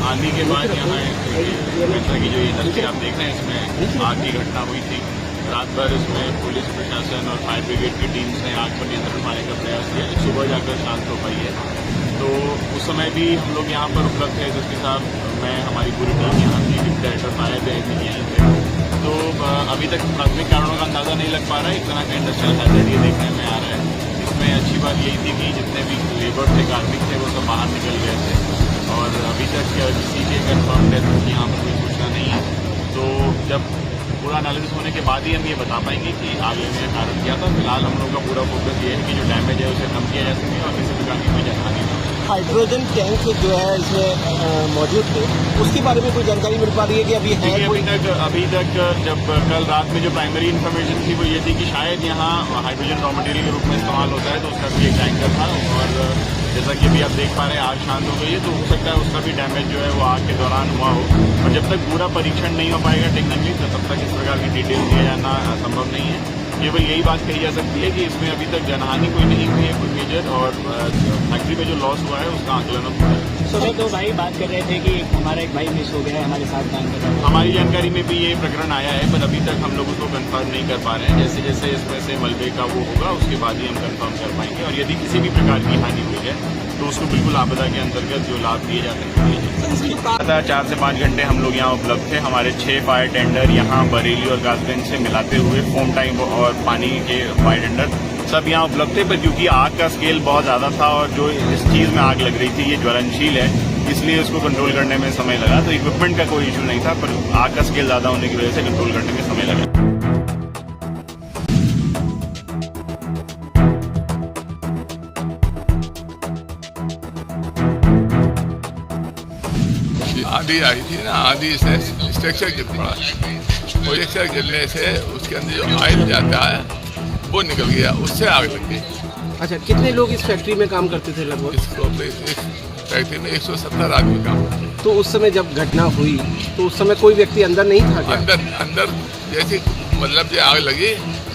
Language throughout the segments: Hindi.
आंधी के बाद यहाँ जैसा कि जो ये तस्वीर आप देख रहे हैं इसमें आग की घटना हुई थी। रात भर इसमें पुलिस प्रशासन और फायर ब्रिगेड की टीम्स ने आग पर नियंत्रण पाने का प्रयास किया। सुबह जाकर शांत हो पाई है। तो उस समय भी हम लोग यहाँ पर उपलब्ध थे, जिसके साथ मैं हमारी पूरी टीम यहाँ की डिप्टी डायरेक्टर फायर ब्रिगेड में यहीं थे। तो अभी तक प्राथमिक कारणों का अंदाज़ा नहीं लग पा रहा है। एक तरह का इंडस्ट्रियल हैजर्ड ये देखने में आ रहा है। इसमें अच्छी बात यही थी कि जितने भी लेबर थे, कार्मिक थे, वो सब बाहर निकल गए थे और अभी तक किसी के कन्फर्म डेथ की यहाँ पर कोई सूचना नहीं है। तो जब पूरा एनालिसिस होने के बाद ही हम ये बता पाएंगे कि आग लगने का कारण क्या था। फिलहाल हम लोग का पूरा फोकस ये है कि जो डैमेज है उसे कम किया जा सके और किसी प्रकार की कोई जनहानि न हो। हाइड्रोजन टैंक जो है इसमें मौजूद थे, उसके बारे में कोई जानकारी मिल पा रही है कि अभी है? अभी तक जब कल रात में जो प्राइमरी इन्फॉर्मेशन थी वो ये थी कि शायद यहाँ हाइड्रोजन रॉ मटेरियल के रूप में इस्तेमाल होता है, तो उसका भी एक टैंकर था। और जैसा कि अभी आप देख पा रहे हैं आग शांत हो गई है, तो हो सकता है उसका भी डैमेज जो है वो आग के दौरान हुआ हो। और जब तक पूरा परीक्षण नहीं हो पाएगा टेक्निकली, तो तब तक इस प्रकार की डिटेल दिया जाना संभव नहीं है। केवल यही बात कही जा सकती है कि इसमें अभी तक जनहानि कोई नहीं हुई है, कोई मेजर, और फैक्ट्री में जो लॉस हुआ है उसका आकलन हुआ है। सुबह तो भाई बात कर रहे थे कि हमारा एक भाई मिस हो गया है हमारे साथ काम कर रहा है। हमारी जानकारी में भी ये प्रकरण आया है, पर अभी तक हम लोग उसको कंफर्म नहीं कर पा रहे हैं। जैसे जैसे इसमें से मलबे का वो होगा उसके बाद ही हम कंफर्म कर पाएंगे। और यदि किसी भी प्रकार की हानि हुई है तो उसको बिल्कुल आपदा के अंतर्गत जो लाभ दिए जाते हैं दिए जाएंगे। 4 से 5 घंटे हम लोग यहाँ उपलब्ध थे। हमारे 6 फायर टेंडर यहाँ बरेली और कासगंज से मिलाते हुए फोम टाइम और पानी के फायर टेंडर सब यहाँ उपलब्ध थे। पर क्योंकि आग का स्केल बहुत ज़्यादा था और जो इस चीज़ में आग लग रही थी ये ज्वलनशील है, इसलिए उसको कंट्रोल करने में समय लगा। तो इक्विपमेंट का कोई इशू नहीं था, पर आग का स्केल ज़्यादा होने की वजह से कंट्रोल करने में समय लगा। आंधी आई थी ना, आंधी से स्ट्रक्चर गिर पड़ा। और स्ट्रक्चर गिरने से उसके अंदर जो ऑयल जाता है वो निकल गया, उससे आग लग गई। अच्छा, कितने लोग इस फैक्ट्री में काम करते थे लगभग? इस फैक्ट्री में 170 आदमी काम करते। तो उस समय जब घटना हुई तो उस समय कोई व्यक्ति अंदर नहीं था क्या? अंदर जैसे मतलब जो आग लगी,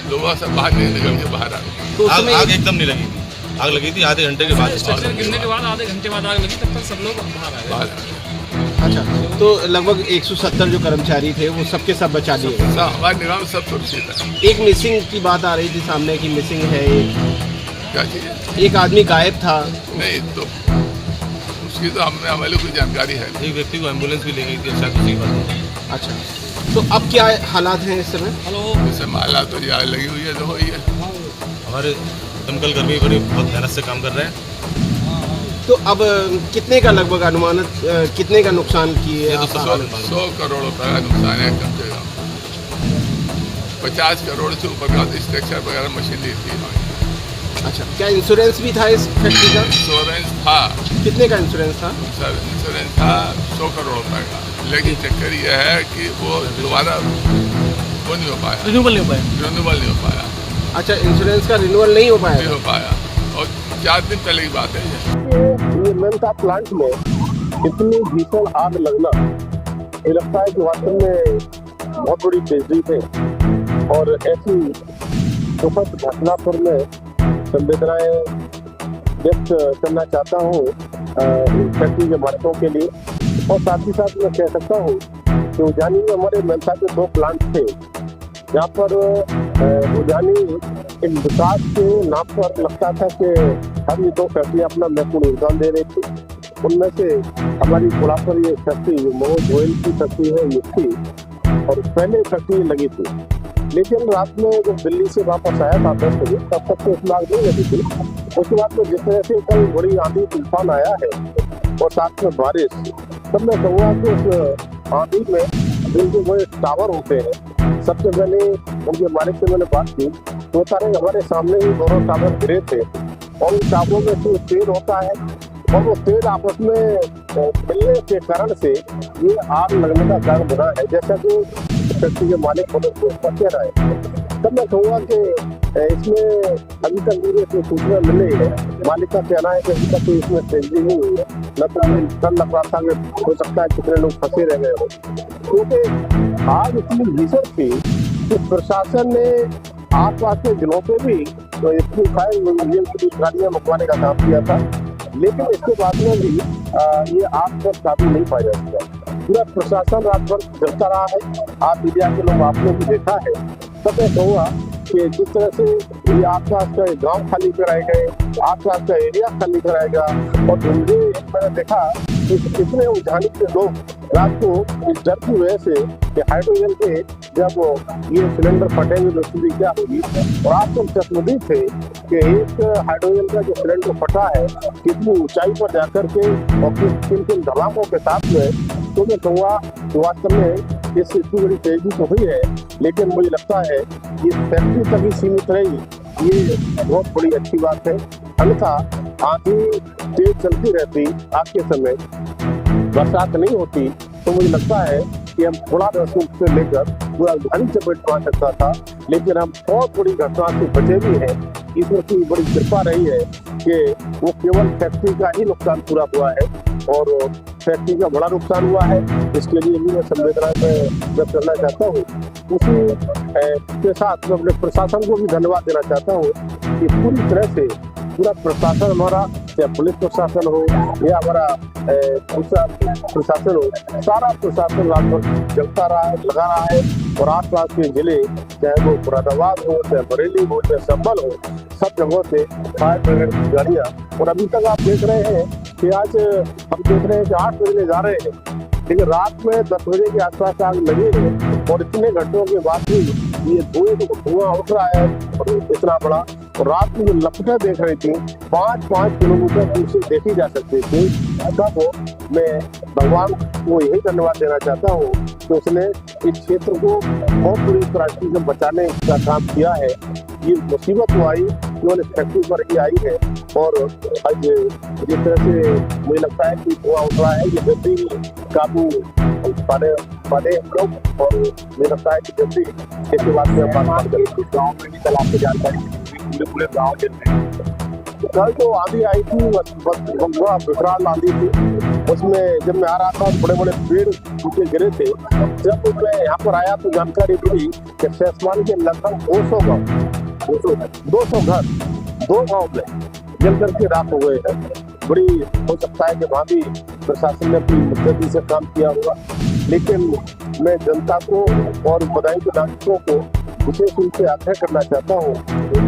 लोग सब बाहर निकल के बाहर आ गए। तो उस समय आग एकदम नहीं लगी, आग लगी थी आधे घंटे के बाद। स्ट्रक्चर गिरने के बाद आधे घंटे बाद आग लगी, तब तक सब लोग बाहर आ गए। अच्छा, तो लगभग 170 जो कर्मचारी थे वो सबके सब बचा दिए गए। हमारे निगम सब सुरक्षित है। एक मिसिंग की बात आ रही थी सामने की मिसिंग है एक, क्या चाहिए? एक आदमी गायब था। नहीं, तो उसकी तो हमें कोई जानकारी है। एक व्यक्ति को एम्बुलेंस भी ले गई थी, ऐसा किसी बात। अच्छा, तो अब क्या हालात हैं इस समय? जैसे हालात तो ये आग लगी हुई है, तो हो ही है। हमारे दमकल कर्मी बड़े बहुत मेहनत से काम कर रहे हैं। तो अब कितने का लगभग अनुमानित कितने का नुकसान किए? 100 करोड़ रुपए का नुकसान है कम से कम। 50 करोड़ से ऊपर का स्ट्रक्चर वगैरह मशीन ली थी। अच्छा, क्या इंश्योरेंस भी था इस फैक्ट्री का? इंश्योरेंस था। कितने का इंश्योरेंस था? सर इंश्योरेंस था 100 करोड़ रुपए का, लेकिन चक्कर यह है कि वो दोबारा वो नहीं हो पाया, रिन्यूअल नहीं हो पाया। अच्छा, इंश्योरेंस का रिन्यूअल नहीं हो पाया। और 4 दिन पहले की बात है ये मेनका प्लांट में इतनी भीषण आग लगना, ये लगता है कि वास्तव में बहुत बड़ी ट्रेजेडी है। और ऐसी दुखद घटना पर मैं संवेदनाएं व्यक्त करना चाहता हूँ फैक्ट्री के मालिकों के लिए। और साथ ही साथ मैं कह सकता हूँ कि उजानी में हमारे मेनका के 2 प्लांट थे, जहाँ पर उजानी एक विकास के नाम पर लगता था कि हम ये 2 फैक्ट्रियाँ अपना महत्वपूर्ण योगदान दे रही थी। उनमें से हमारी थोड़ा पर ये फैक्ट्री मोहम्मद गोयल की फैक्ट्री है ये थी, और पहले फैक्ट्री लगी थी। लेकिन रात में जब दिल्ली से वापस आया था 10 बजे, तब तक तो इसमें आग नहीं लगी थी। उसके बाद में जिस तरह से कल बड़ी आंधी तूफान आया है और साथ में बारिश, तब मैं कहूँगा कि उस आंधी में जिनके बड़े टावर होते हैं, सबसे पहले उनके मालिक से मैंने बात की, तो सारे हमारे सामने ही दोनों टावर गिरे थे। और उन टावरों में से तेल होता है और वो तेल आपस में मिलने के कारण से ये आग लगने का कारण बना है, जैसा कि फैक्ट्री के मालिक कह रहा है। तब मैं कहूँगा कि इसमें अभी तक मुझे कोई सूचना मिली है। मालिक का कहना है कि अभी तक कोई इसमें ट्रेजेडी नहीं हुई है। न तो कल लग रहा था कि हो सकता है कितने लोग फंसे रह गए हो, क्योंकि आग इतनी भीषण थी कि प्रशासन ने आसपास के जिलों पे भी तो इतनी फायर की गाड़ियाँ मंगवाने का काम किया था। लेकिन इसके बाद में भी ये आग पर काबू नहीं पाया जा सका। पूरा प्रशासन रात भर जलता रहा है। आप मीडिया के लोग आपने भी देखा है। तब मैं कहूँगा कि जिस तरह से ये आसपास का गांव खाली कराए गए, आसपास का एरिया खाली कराया गया, और मुझे मैंने देखा कि कितने उलझाने के लोग रात को इस डर की वजह से कि हाइड्रोजन के जब ये सिलेंडर फटेंगे तो स्थिति क्या होगी। और आप सब चश्मदीद थे कि एक हाइड्रोजन का जो सिलेंडर फटा है कितनी ऊंचाई पर जाकर के और किन किन धमाकों के साथ में, तो मैं कहूँगा कि वास्तव में इससे इतनी बड़ी तेजी तो हुई है, लेकिन मुझे लगता है ये फैक्ट्री तक ही सीमित रही, ये बहुत बड़ी अच्छी बात है। अन्यथा आंधी तेज चलती रहती, आज के समय बरसात नहीं होती, तो मुझे लगता है कि हम थोड़ा रसूख से लेकर पूरा घनी चपेट पा सकता था, लेकिन हम बहुत बड़ी घटना से बचे भी हैं। ईश्वर की बड़ी कृपा रही है कि वो केवल फैक्ट्री का ही नुकसान पूरा हुआ है, और फैक्ट्री का बड़ा नुकसान हुआ है, इसके लिए भी मैं संवेदना व्यक्त करना चाहता हूँ। उसी के साथ मैं अपने प्रशासन को भी धन्यवाद देना चाहता हूँ कि पूरी तरह से पूरा प्रशासन हमारा, चाहे पुलिस प्रशासन हो या हमारा प्रशासन हो, सारा प्रशासन रात भर जलता रहा है, लगा रहा है। और आसपास के जिले, चाहे वो मुरादाबाद हो, चाहे बरेली हो, चाहे संभल हो, सब जगहों से फायर ब्रिगेड की गाड़ियाँ। और अभी तक आप देख रहे हैं कि आज हम देख रहे हैं कि 8 बजने जा रहे हैं, लेकिन रात में 10 बजे के आसपास आग लगी है। और इतने घंटों के बाद भी ये धुआं उठ रहा है और इतना बड़ा। और रात में जो लपटें देख रही थी 5-5 किलोमीटर दूर से देखी जा सकती थी। तब मैं भगवान को यही धन्यवाद देना चाहता हूँ कि उसने इस क्षेत्र को बहुत बड़ी त्रासदी से बचाने का काम किया है। ये मुसीबत तो आई केवल इस फैक्ट्री पर ही आई है, और आज जिस तरह से मुझे लगता है कि धुआं उठ रहा है, ये जल्दी काबू पाने हम लोग। और मुझे लगता है कि जल्दी इसके बाद में हम बात करेंगे। गाँव में भी कल आपको जानकारी पूरे गाँव के कल जो आंधी आई थी बड़ा विकराल आंधी थी। उसमें जब मैं आ रहा था बड़े बड़े पेड़ टूटे गिरे थे। जब मैं यहाँ पर आया तो जानकारी मिली कि सैसमान के लगभग 200 घर 2 गाँव में जल करके राख हो गए हैं। बड़ी हो सकता है कि वहाँ भी प्रशासन ने अपनी मुस्तैदी से काम किया होगा, लेकिन मैं जनता को और बधाई के नागरिकों को विशेष रूप से आग्रह करना चाहता हूँ।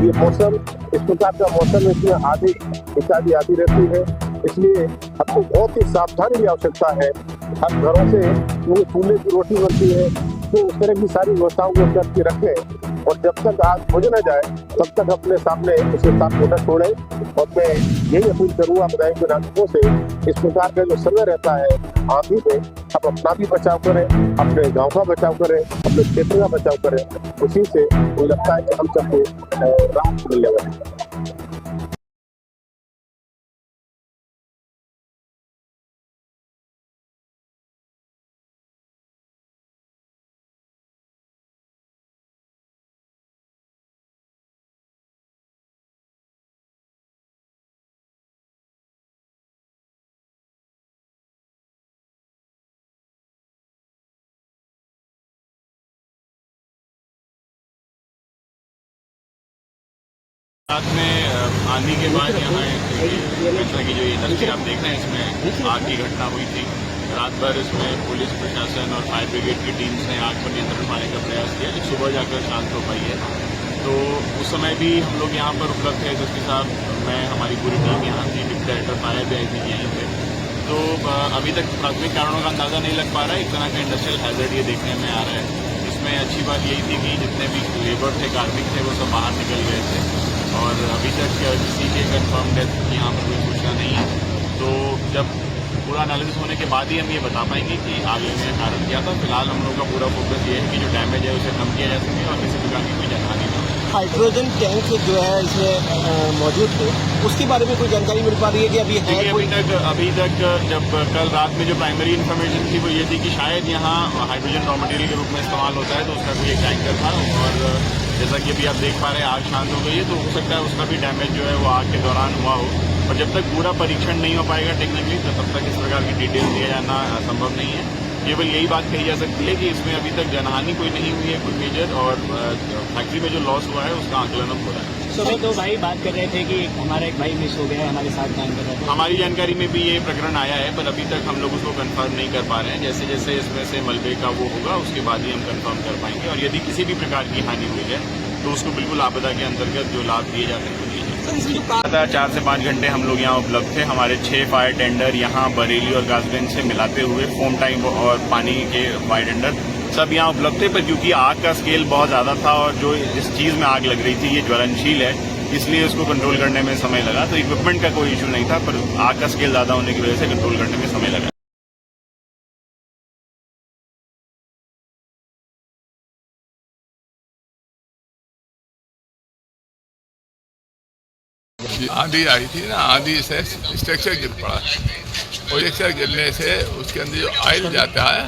ये मौसम, इस प्रकार का मौसम, इसमें आधी इत्यादि आती रहती है, इसलिए हमको बहुत ही सावधानी की आवश्यकता है। हर घरों से वो चूल्हे की रोटी बनती है, तो उस तरह की सारी व्यवस्थाओं को करके रखें, और जब तक आग बुझ न जाए तब तक अपने सामने उसे साफ न छोड़ें। और मैं यही अपील करूँगा बधाई के नागरिकों से, इस प्रकार का जो समय रहता है आंधी में, आप अपना भी बचाव करें, अपने गांव का बचाव करें, अपने क्षेत्र का बचाव करें। उसी से मुझे लगता है कि हम सबको राहत मिलने वाली है। रात में आंधी के बाद यहाँ इस तरह की जो ये तस्वीर आप देख रहे हैं, इसमें आग की घटना हुई थी। रात भर इसमें पुलिस प्रशासन और फायर ब्रिगेड की टीम्स ने आग पर नियंत्रण पाने का प्रयास किया, जो सुबह जाकर शांत हो पाई है। तो उस समय भी हम लोग यहाँ पर उपलब्ध थे, जिसके साथ मैं, हमारी पूरी टीम यहाँ थी, डिप्टी डायरेक्टर फायर भी आई थी यहीं पे। तो अभी तक प्राथमिक कारणों का अंदाज़ा नहीं लग पा रहा है। एक तरह का इंडस्ट्रियल हैजर्ड ये देखने में आ रहा है। इसमें अच्छी बात यही थी कि जितने भी लेबर थे, कार्मिक थे, वो सब बाहर निकल गए थे, और अभी तक किसी के कंफर्म डेथ की यहाँ पर कोई सूचना नहीं है। तो जब पूरा एनालिसिस होने के बाद ही हम ये बता पाएंगे कि आग लगने का कारण क्या था। फिलहाल हम लोग का पूरा फोकस ये है कि जो डैमेज है उसे कम किया जा सके और किसी प्रकार की कोई जनहानि न हो। हाइड्रोजन टैंक जो है इसमें मौजूद थे, उसके बारे में कोई जानकारी मिल पा रही है कि अभी है? अभी तक जब कल रात में जो प्राइमरी इन्फॉर्मेशन थी वो ये थी कि शायद यहाँ हाइड्रोजन रॉ मटेरियल के रूप में इस्तेमाल होता है, तो उसका कोई एक टैंकर था। और जैसा कि अभी आप देख पा रहे हैं आग शांत हो गई है, तो हो सकता है उसका भी डैमेज जो है वो आग के दौरान हुआ हो। और जब तक पूरा परीक्षण नहीं हो पाएगा टेक्निकली, तो तब तक इस प्रकार की डिटेल दिया जाना संभव नहीं है। केवल यही बात कही जा सकती है कि इसमें अभी तक जनहानि कोई नहीं हुई है, कोई मेजर, और फैक्ट्री में जो लॉस हुआ है उसका आकलन अब हो रहा है। सुबह तो भाई बात कर रहे थे कि हमारा एक भाई मिस हो गया है, हमारे साथ काम कर रहा था। हमारी जानकारी में भी ये प्रकरण आया है, पर अभी तक हम लोग उसको कंफर्म नहीं कर पा रहे हैं। जैसे जैसे इसमें से मलबे का वो होगा उसके बाद ही हम कंफर्म कर पाएंगे, और यदि किसी भी प्रकार की हानि हुई है तो उसको बिल्कुल आपदा के अंतर्गत जो लाभ दिए जाते हैं वो दिए जाते। 4 से 5 घंटे हम लोग यहाँ उपलब्ध थे। हमारे 6 फायर टेंडर यहाँ बरेली और गाजगंज से मिलाते हुए फोम टाइम और पानी के फायर टेंडर सब यहाँ उपलब्ध थे, पर क्योंकि आग का स्केल बहुत ज़्यादा था और जो जिस चीज़ में आग लग रही थी ये ज्वलनशील है, इसलिए उसको कंट्रोल करने में समय लगा। तो इक्विपमेंट का कोई इशू नहीं था, पर आग का स्केल ज़्यादा होने की वजह से कंट्रोल करने में समय लगा। आंधी आई थी ना, आंधी से स्ट्रक्चर गिर पड़ा, और स्ट्रक्चर गिरने से उसके अंदर जो ऑयल जाता है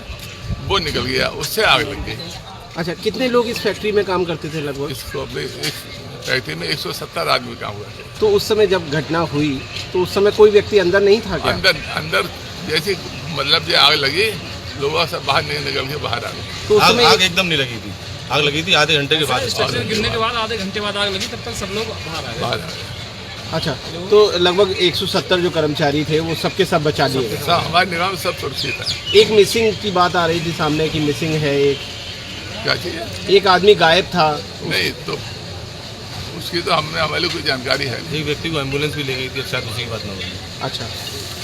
वो निकल गया, उससे आग लग गई। अच्छा, कितने लोग इस फैक्ट्री में काम करते थे लगभग? इस फैक्ट्री में 170 आदमी काम हुआ थे। तो उस समय जब घटना हुई तो उस समय कोई व्यक्ति अंदर नहीं था क्या? अंदर जैसे मतलब जो आग लगी, लोग सब बाहर निकल के बाहर आ गए। तो उस समय आग एकदम नहीं लगी थी, आग लगी थी आधे घंटे के बाद। गिरने के बाद आधे घंटे बाद आग लगी, तब तक सब लोग बाहर आ गए। अच्छा, तो लगभग 170 जो कर्मचारी थे वो सबके सब बचा दिए गए। सब हमारे निगम में सब सुरक्षित है। एक मिसिंग की बात आ रही थी सामने की, मिसिंग है एक, क्या चाहिए? एक आदमी गायब था। नहीं, तो उसकी तो हमें कोई जानकारी है नहीं। एक व्यक्ति को एम्बुलेंस भी ले गई थी, शायद उसी की बात ना होगी। अच्छा,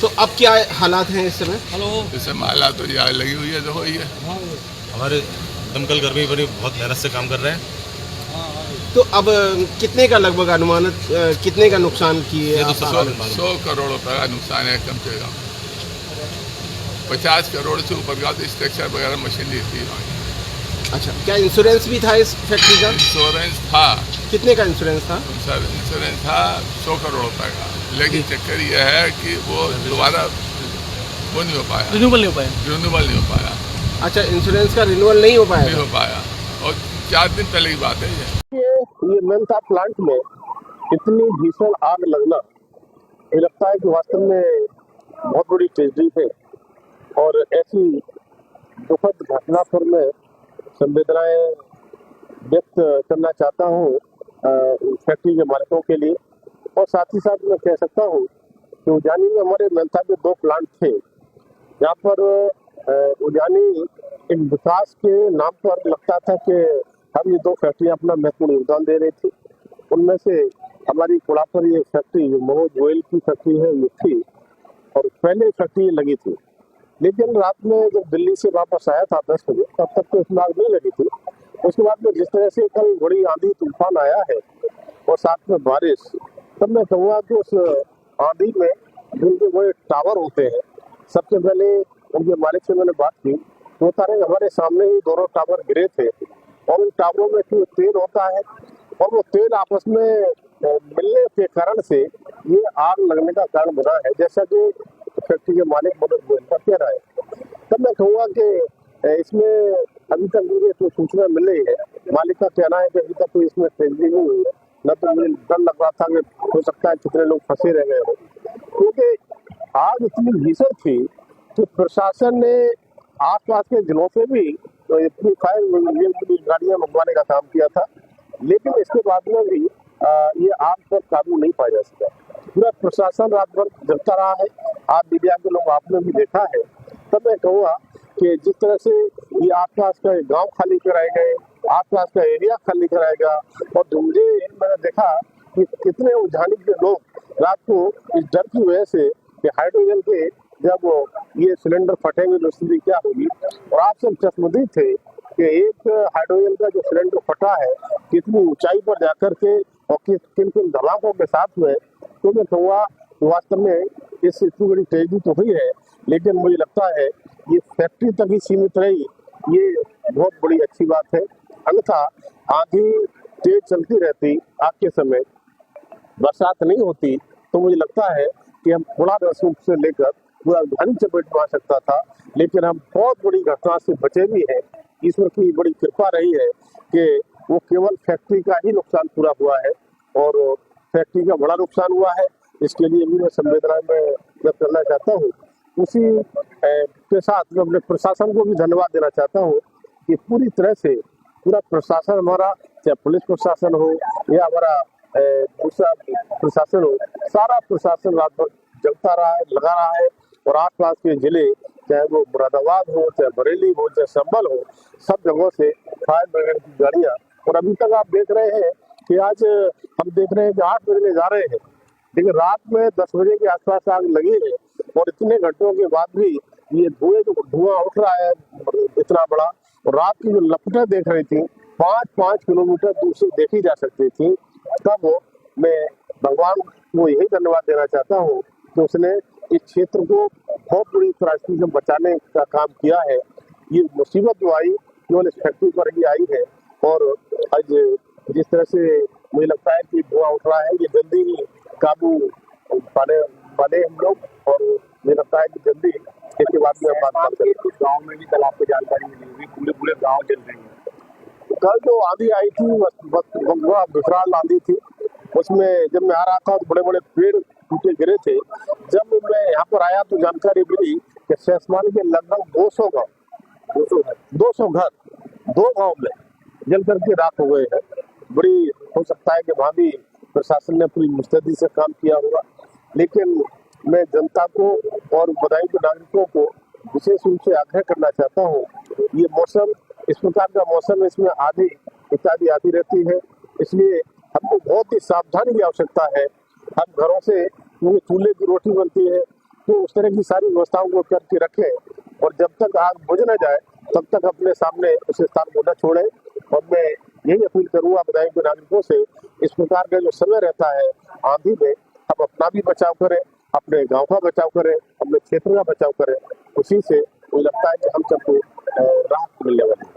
तो अब क्या हालात हैं इस समय? इस समय हालात तो ये आग लगी हुई है, जो हुई है। हमारे दमकल कर्मी बड़ी बहुत मेहनत से काम कर रहे हैं। तो अब कितने का लगभग अनुमानित कितने का नुकसान किए? ये तो 100 करोड़ रुपए का नुकसान है कम से कम। 50 करोड़ से ऊपर का तो स्ट्रक्चर वगैरह मशीनरी थी। अच्छा, क्या इंश्योरेंस भी था इस फैक्ट्री का? इंश्योरेंस था। कितने का इंश्योरेंस था? सर, इंश्योरेंस था 100 करोड़ रुपए का, लेकिन चक्कर यह है कि वो दोबारा वो नहीं हो पाया, रिन्यूअल नहीं हो पाया। अच्छा, इंश्योरेंस का रिन्यूअल नहीं हो पाया? नहीं हो पाया, और 4 दिन पहले की बात है ये मेन्था प्लांट में इतनी भीषण आग लगना, ये लगता है कि वास्तव में बहुत बड़ी ट्रेजेडी है, और ऐसी दुखद घटना पर मैं संवेदनाएं व्यक्त करना चाहता हूँ फैक्ट्री के मालिकों के लिए, और साथ ही साथ मैं कह सकता हूँ कि उजानी में हमारे मेन्था के 2 प्लांट थे, जहाँ पर उजानी एक विकास के नाम पर लगता था कि हम ये 2 फैक्ट्रियाँ अपना महत्वपूर्ण योगदान दे रही थी। उनमें से हमारी कोड़ापर ये फैक्ट्री जो मनोज गोयल की फैक्ट्री है ये थी, और पहले फैक्ट्री लगी थी, लेकिन रात में जब दिल्ली से वापस आया था 10 बजे, तब तक तो इसमें आग नहीं लगी थी। उसके बाद में जिस तरह से कल बड़ी आंधी तूफान आया है और साथ में बारिश, तब मैं कहूँगा कि उस आंधी में जिनके बड़े टावर होते हैं, सबसे पहले उनके मालिक से मैंने बात की तो बता रहे हमारे सामने ही दोनों टावर गिरे थे, और उन टावरों में तेल होता है, और वो तेल आपस में मिलने के कारण से ये आग लगने का कारण बना है, जैसा कि फैक्ट्री के मालिक मनोज गोयल का कह रहा है। तब मैं कहूँगा कि इसमें अभी तक मुझे तो सूचना मिल रही है, मालिक का कहना है कि अभी तक कोई इसमें ट्रेजेडी नहीं हुई है, न तो मुझे डर लग रहा था कि हो सकता है कितने लोग फंसे रह गए हो, क्योंकि आग इतनी भीषण थी कि प्रशासन ने आसपास के जिलों से भी तो फायर की गाड़ियां मंगवाने का काम किया था, लेकिन इसके बाद में भी ये आग पर काबू नहीं पाया जा सका। पूरा प्रशासन रात भर जगता रहा है। आप मीडिया के लोग आपने भी देखा है। तब मैं कहूँगा कि जिस तरह से ये आसपास का गांव खाली कराए गए, आसपास का एरिया खाली कराया गया, और मुझे मैंने देखा कि कितने उजानी के लोग रात को इस डर की वजह से कि हाइड्रोजन के जब ये सिलेंडर फटेंगे तो स्थिति क्या होगी, और आप सब चश्मदीद थे कि एक हाइड्रोजन का जो सिलेंडर फटा है कितनी ऊंचाई पर जाकर के और किन किन धमाकों के साथ में, तो मैं कहूँगा वास्तव में इस इतनी बड़ी ट्रेजेडी तो हुई है, लेकिन मुझे लगता है ये फैक्ट्री तक ही सीमित रही, ये बहुत बड़ी अच्छी बात है। अन्यथा आंधी तेज चलती रहती, आग के समय बरसात नहीं होती, तो मुझे लगता है कि हम थोड़ा रसूख से लेकर पूरा घनी चपेट में आ सकता था, लेकिन हम बहुत बड़ी घटना से बचे भी हैं। ईश्वर की बड़ी कृपा रही है कि वो केवल फैक्ट्री का ही नुकसान पूरा हुआ है, और फैक्ट्री का बड़ा नुकसान हुआ है, इसके लिए भी मैं संवेदना में व्यक्त करना चाहता हूँ। उसी के साथ मैं अपने प्रशासन को भी धन्यवाद देना चाहता हूँ कि पूरी तरह से पूरा प्रशासन हमारा, चाहे पुलिस प्रशासन हो या हमारा दूसरा प्रशासन हो, सारा प्रशासन रात भर जगता रहा है, लगा रहा है। और आसपास के जिले, चाहे वो मुरादाबाद हो, चाहे बरेली हो, चाहे संभल हो, सब जगहों से फायर ब्रिगेड की गाड़ियां। और अभी तक आप देख रहे हैं कि आज हम देख रहे हैं कि 8 बजने जा रहे हैं, लेकिन रात में 10 बजे के आसपास आग लगी है और इतने घंटों के बाद भी ये धुआं उठ रहा है इतना बड़ा। और रात की जो लपटें देख रही थी 5-5 किलोमीटर दूर से देखी जा सकती थी। तब मैं भगवान को यही धन्यवाद देना चाहता हूँ कि उसने इस क्षेत्र को बहुत बुरी त्रासदी से बचाने का काम किया है। ये मुसीबत जो आई केवल इस फैक्ट्री पर ही आई है और आज जिस तरह से मुझे लगता है कि धुआं उठ रहा है, ये जल्दी ही काबू पाने हम लोग। और मुझे लगता है कि जल्दी इसके बाद में हम बात करते हैं। कुछ गाँव में भी कल आपको जानकारी मिली होगी, पूरे गाँव जल रहे हैं। कल जो आंधी आई थी वह विकराल आंधी थी। उसमें जब मैं आ रहा था तो बड़े बड़े पेड़ टूटे गिरे थे। जब मैं यहाँ पर आया तो जानकारी मिली कि शेषमान के लगभग 200 घर 2 गांव में जल करके राख हो गए हैं। बड़ी हो सकता है कि वहाँ भी प्रशासन ने पूरी मुस्तैदी से काम किया होगा, लेकिन मैं जनता को और बदायूं के नागरिकों को विशेष रूप से आग्रह करना चाहता हूँ। ये मौसम, इस प्रकार का मौसम है, इसमें आंधी इत्यादि आती रहती है, इसलिए हमको बहुत ही सावधानी की आवश्यकता है। हम घरों से चूल्हे की रोटी बनती है तो उस तरह की सारी व्यवस्थाओं को करके रखें और जब तक आग बुझ न जाए तब तक अपने सामने उस स्थान को न छोड़ें। और मैं यही अपील करूंगा बदायूं के नागरिकों से, इस प्रकार का जो समय रहता है आंधी में, हम अपना भी बचाव करें, अपने गांव का बचाव करें, अपने क्षेत्र का बचाव करें। उसी से मुझे लगता है कि हम सबको राहत मिलने वाली है।